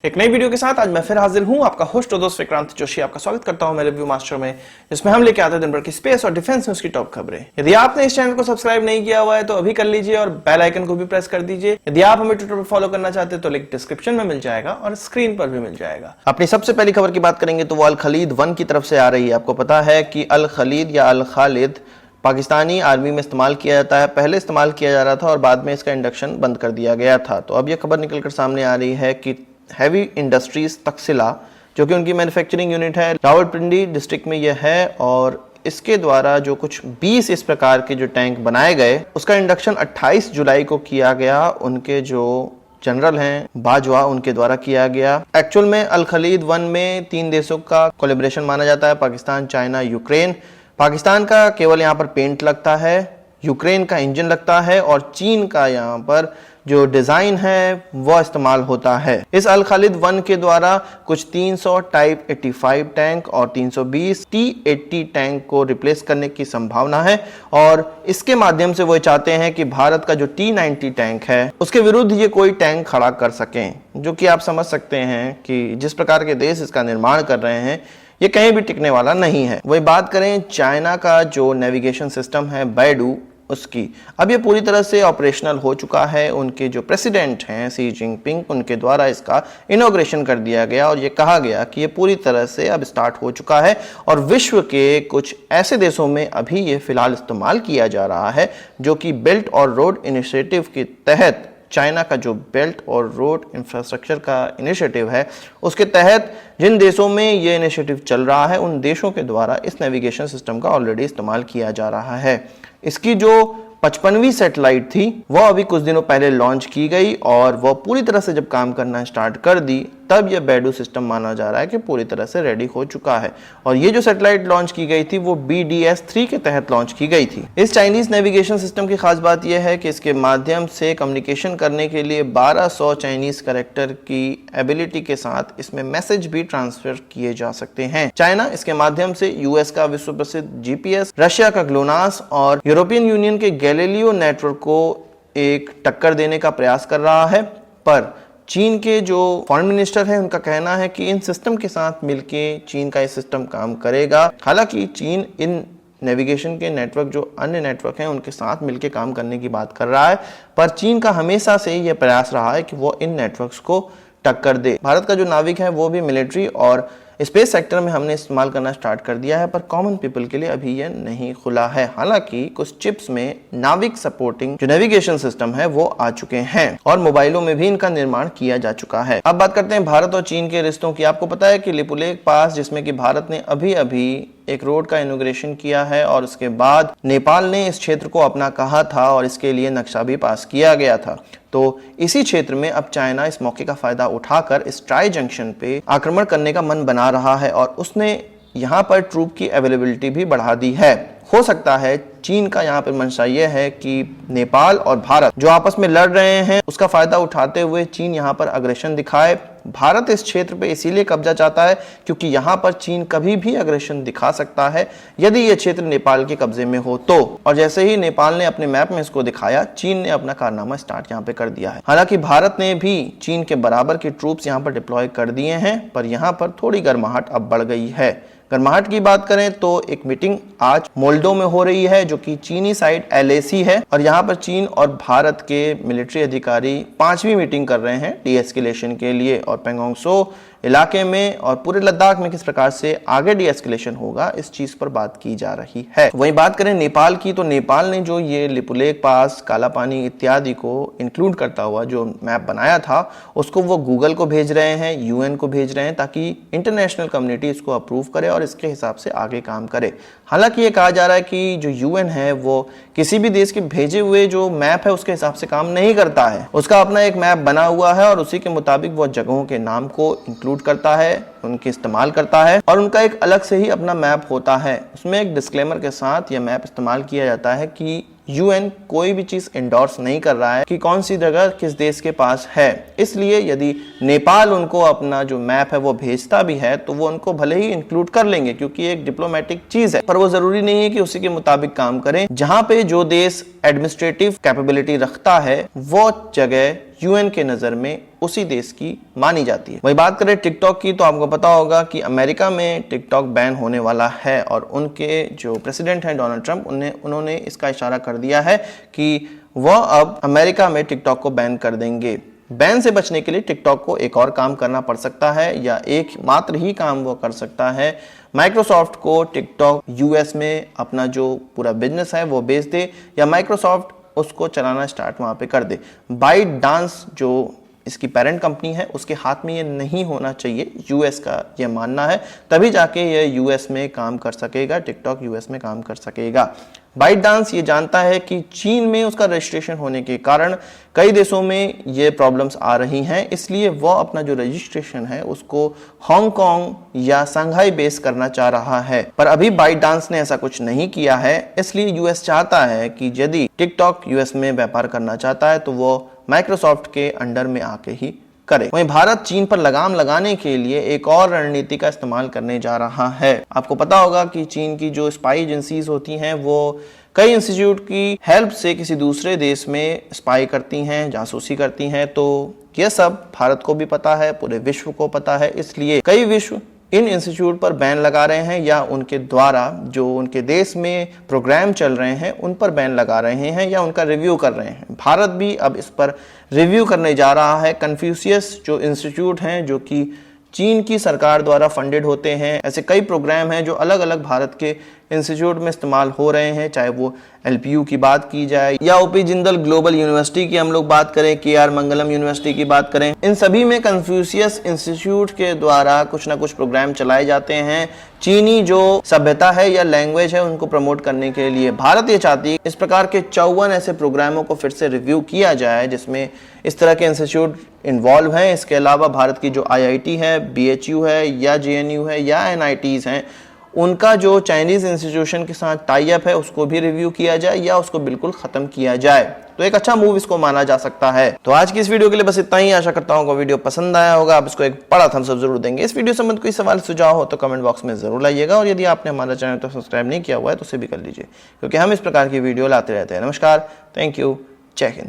एक नई वीडियो के साथ आज मैं फिर हाजिर हूं, आपका होस्ट और दोस्त विक्रांत जोशी आपका स्वागत करता हूं मेरे रिव्यू मास्टर में, जिसमें हम लेके आते हैं दिन भर की स्पेस और डिफेंस न्यूज की टॉप खबरें। यदि आपने इस चैनल को सब्सक्राइब नहीं किया हुआ है तो अभी कर लीजिए और बेल आइकन को भी प्रेस कर दीजिए। यदि आप हमें ट्विटर पर फॉलो करना चाहते हैं तो लिंक डिस्क्रिप्शन में मिल जाएगा और स्क्रीन पर भी मिल जाएगा। अपनी सबसे पहली खबर की बात करेंगे तो वो अल खलीद 1 की तरफ से आ रही है। आपको पता है कि अल खलीद या अल खालिद पाकिस्तानी आर्मी में इस्तेमाल किया जाता है। पहले इस्तेमाल किया जा रहा था और बाद में इसका इंडक्शन बंद कर दिया गया था। तो अब यह खबर निकलकर सामने आ रही है कि हैवी इंडस्ट्रीज तकसिला, जो कि उनकी मैन्युफैक्चरिंग यूनिट है, रावलपिंडी डिस्ट्रिक्ट में यह है, और इसके द्वारा जो कुछ 20 इस प्रकार के जो टैंक बनाए गए उसका इंडक्शन 28 जुलाई को किया गया। उनके जो जनरल हैं बाजवा, उनके द्वारा किया गया। एक्चुअल में अल खलीद 1 में 3 देशों का कोलैबोरेशन माना जाता है, पाकिस्तान, चाइना, यूक्रेन। पाकिस्तान का केवल यहाँ पर पेंट लगता है, यूक्रेन का इंजन लगता है और चीन का यहाँ पर जो डिजाइन है वो इस्तेमाल होता है। इस अल खालिद 1 के द्वारा कुछ 300 टाइप 85 टैंक और 320 T80 टैंक को रिप्लेस करने की संभावना है और इसके माध्यम से वो चाहते हैं कि भारत का जो T90 टैंक है उसके विरुद्ध ये कोई टैंक खड़ा कर सकें, जो कि आप समझ सकते हैं कि जिस प्रकार के देश इसका निर्माण कर रहे हैं ये कहीं भी टिकने वाला नहीं है। वही बात करें चाइना का जो नेविगेशन सिस्टम है बैडू, उसकी अब ये पूरी तरह से ऑपरेशनल हो चुका है। उनके जो प्रेसिडेंट हैं शी जिनपिंग, उनके द्वारा इसका इनॉग्रेशन कर दिया गया और ये कहा गया कि ये पूरी तरह से अब स्टार्ट हो चुका है और विश्व के कुछ ऐसे देशों में अभी ये फिलहाल इस्तेमाल किया जा रहा है, जो कि बेल्ट और रोड इनिशिएटिव के तहत, चाइना का जो बेल्ट और रोड इंफ्रास्ट्रक्चर का इनिशिएटिव है उसके तहत जिन देशों में ये इनिशिएटिव चल रहा है उन देशों के द्वारा इस नेविगेशन सिस्टम का ऑलरेडी इस्तेमाल किया जा रहा है। इसकी जो 55वीं सैटेलाइट थी वो अभी कुछ दिनों पहले लॉन्च की गई और वो पूरी तरह से जब काम करना स्टार्ट कर दी तब यह बैडू सिस्टम माना जा रहा है कि पूरी तरह से रेडी हो चुका है। और ये जो सैटेलाइट लॉन्च की गई थी वो BDS-3 के तहत लॉन्च की गई थी। इस चाइनीज नेविगेशन सिस्टम की खास बात यह है कि इसके माध्यम से कम्युनिकेशन करने के लिए 1200 चाइनीज कैरेक्टर की एबिलिटी के साथ इसमें मैसेज भी ट्रांसफर किए जा सकते हैं। चाइना इसके माध्यम से US का विश्व प्रसिद्ध GPS, रशिया का ग्लोनास और यूरोपियन यूनियन के गैलीलियो नेटवर्क को एक टक्कर देने का प्रयास कर रहा है। पर चीन के जो फॉरेन मिनिस्टर हैं उनका कहना है कि इन सिस्टम के साथ मिलके चीन का ये सिस्टम काम करेगा। हालांकि चीन इन नेविगेशन के नेटवर्क, जो अन्य नेटवर्क हैं, उनके साथ मिलके काम करने की बात कर रहा है, पर चीन का हमेशा से यह प्रयास रहा है कि वो इन नेटवर्क्स को टक्कर दे। भारत का जो नाविक है वो भी मिलिट्री और स्पेस सेक्टर में हमने इस्तेमाल करना स्टार्ट कर दिया है, पर कॉमन पीपल के लिए अभी यह नहीं खुला है। हालांकि कुछ चिप्स में नाविक सपोर्टिंग जो नेविगेशन सिस्टम है वो आ चुके हैं और मोबाइलों में भी इनका निर्माण किया जा चुका है। अब बात करते हैं भारत और चीन के रिश्तों की। आपको पता है कि लिपुलेख पास, जिसमें कि भारत ने अभी अभी एक रोड का इनॉग्रेशन किया है और उसके बाद नेपाल ने इस क्षेत्र को अपना कहा था और इसके लिए नक्शा भी पास किया गया था। तो इसी क्षेत्र में अब चाइना इस मौके का फायदा उठाकर इस ट्राई जंक्शन पे आक्रमण करने का मन बना रहा है और उसने यहाँ पर ट्रूप की अवेलेबिलिटी भी बढ़ा दी है। हो सकता है चीन का यहाँ पर मंशा यह है कि नेपाल और भारत जो आपस में लड़ रहे हैं उसका फायदा उठाते हुए चीन यहाँ पर अग्रेशन दिखाए। भारत इस क्षेत्र पे इसीलिए कब्जा चाहता है क्योंकि यहाँ पर चीन कभी भी अग्रेशन दिखा सकता है यदि यह क्षेत्र नेपाल के कब्जे में हो तो। और जैसे ही नेपाल ने अपने मैप में इसको दिखाया, चीन ने अपना कारनामा स्टार्ट यहाँ पे कर दिया है। हालांकि भारत ने भी चीन के बराबर के ट्रूप्स यहाँ पर डिप्लॉय कर दिए हैं, पर यहाँ पर थोड़ी गर्माहट अब बढ़ गई है। गर्माहट की बात करें तो एक मीटिंग आज मोल्डो में हो रही है, जो कि चीनी साइड LAC है और यहाँ पर चीन और भारत के मिलिट्री अधिकारी 5वीं मीटिंग कर रहे हैं डीएस्केलेशन के लिए। और पैंगोंग सो इलाके में और पूरे लद्दाख में किस प्रकार से आगे डीएस्केलेशन होगा इस चीज पर बात की जा रही है। वही बात करें नेपाल की तो नेपाल ने जो ये लिपुलेख पास, काला पानी इत्यादि को इंक्लूड करता हुआ जो मैप बनाया था उसको वो गूगल को भेज रहे हैं, UN को भेज रहे हैं, ताकि इंटरनेशनल कम्युनिटी इसको अप्रूव करे और इसके हिसाब से आगे काम करे। हालांकि ये कहा जा रहा है कि जो UN है वो किसी भी देश के भेजे हुए जो मैप है उसके हिसाब से काम नहीं करता है। उसका अपना एक मैप बना हुआ है और उसी के मुताबिक वो जगहों के नाम को इंक्लूड करता है, उनके इस्तेमाल करता है और उनका एक अलग से ही अपना मैप होता है। उसमें एक डिस्क्लेमर के साथ यह मैप इस्तेमाल किया जाता है कि UN कोई भी चीज एंडोर्स नहीं कर रहा है कि कौन सी जगह किस देश के पास है। इसलिए यदि नेपाल उनको अपना जो मैप है वो भेजता भी है तो वो उनको भले ही इंक्लूड कर लेंगे क्योंकि एक डिप्लोमेटिक चीज है, पर वो जरूरी नहीं है कि उसी के मुताबिक काम करें। जहां पे जो देश एडमिनिस्ट्रेटिव कैपेबिलिटी रखता है वो जगह यूएन के नज़र में उसी देश की मानी जाती है। वही बात करें टिकटॉक की, तो आपको पता होगा कि अमेरिका में टिकटॉक बैन होने वाला है और उनके जो प्रेसिडेंट हैं डोनाल्ड ट्रंप, उन्होंने इसका इशारा कर दिया है कि वह अब अमेरिका में टिकटॉक को बैन कर देंगे। बैन से बचने के लिए टिकटॉक को एक और काम करना पड़ सकता है या एक मात्र ही काम वो कर सकता है, माइक्रोसॉफ्ट को टिकटॉक यूएस में अपना जो पूरा बिजनेस है वो बेच दे या माइक्रोसॉफ्ट उसको चलाना स्टार्ट वहाँ पे कर दे। बाइट डांस जो इसकी पेरेंट कंपनी है उसके हाथ में ये नहीं होना चाहिए, यूएस का ये मानना है, तभी जाके ये यूएस में काम कर सकेगा, टिकटॉक यूएस में काम कर सकेगा। बाइट डांस ये जानता है कि चीन में उसका रजिस्ट्रेशन होने के कारण कई देशों में ये प्रॉब्लम्स आ रही हैं, इसलिए वो अपना जो रजिस्ट्रेशन है उसको हांगकांग या शंघाई बेस करना चाह रहा है। पर अभी बाइट डांस ने ऐसा कुछ नहीं किया है, इसलिए यूएस चाहता है कि यदि टिकटॉक यूएस में व्यापार करना चाहता है तो वो माइक्रोसॉफ्ट के अंडर में आके ही करे। वहीं भारत चीन पर लगाम लगाने के लिए एक और रणनीति का इस्तेमाल करने जा रहा है। आपको पता होगा कि चीन की जो स्पाई एजेंसीज होती हैं वो कई इंस्टीट्यूट की हेल्प से किसी दूसरे देश में स्पाई करती हैं, जासूसी करती हैं। तो यह सब भारत को भी पता है, पूरे विश्व को पता है, इसलिए कई विश्व इन इंस्टीट्यूट पर बैन लगा रहे हैं या उनके द्वारा जो उनके देश में प्रोग्राम चल रहे हैं उन पर बैन लगा रहे हैं या उनका रिव्यू कर रहे हैं। भारत भी अब इस पर रिव्यू करने जा रहा है। कन्फ्यूशियस जो इंस्टीट्यूट हैं जो कि चीन की सरकार द्वारा फंडेड होते हैं, ऐसे कई प्रोग्राम हैं जो अलग अलग भारत के इंस्टीट्यूट में इस्तेमाल हो रहे हैं, चाहे वो एलपीयू की बात की जाए या ओपी जिंदल ग्लोबल यूनिवर्सिटी की हम लोग बात करें, केआर मंगलम यूनिवर्सिटी की बात करें, इन सभी में कन्फ्यूशियस इंस्टीट्यूट के द्वारा कुछ ना कुछ प्रोग्राम चलाए जाते हैं चीनी जो सभ्यता है या लैंग्वेज है उनको प्रमोट करने के लिए। भारत ये चाहती है इस प्रकार के 54 ऐसे प्रोग्रामों को फिर से रिव्यू किया जाए जिसमें इस तरह के इंस्टीट्यूट इन्वॉल्व हैं। इसके अलावा भारत की जो आईआईटी है, बीएचयू है या जेएनयू है या एनआईटीज हैं, उनका जो चाइनीज इंस्टीट्यूशन के साथ टाई अप है उसको भी रिव्यू किया जाए या उसको बिल्कुल खत्म किया जाए। तो एक अच्छा मूव इसको माना जा सकता है। तो आज की इस वीडियो के लिए बस इतना ही। आशा करता हूँ वीडियो पसंद आया होगा, आप इसको एक बड़ा थम्स अप जरूर देंगे। इस वीडियो संबंध कोई सवाल सुझाव हो तो कमेंट बॉक्स में जरूर लाइएगा और यदि आपने हमारा चैनल तो सब्सक्राइब नहीं किया हुआ है तो उसे भी कर लीजिए, क्योंकि हम इस प्रकार की वीडियो लाते रहते हैं। नमस्कार, थैंक यू, जय हिंद।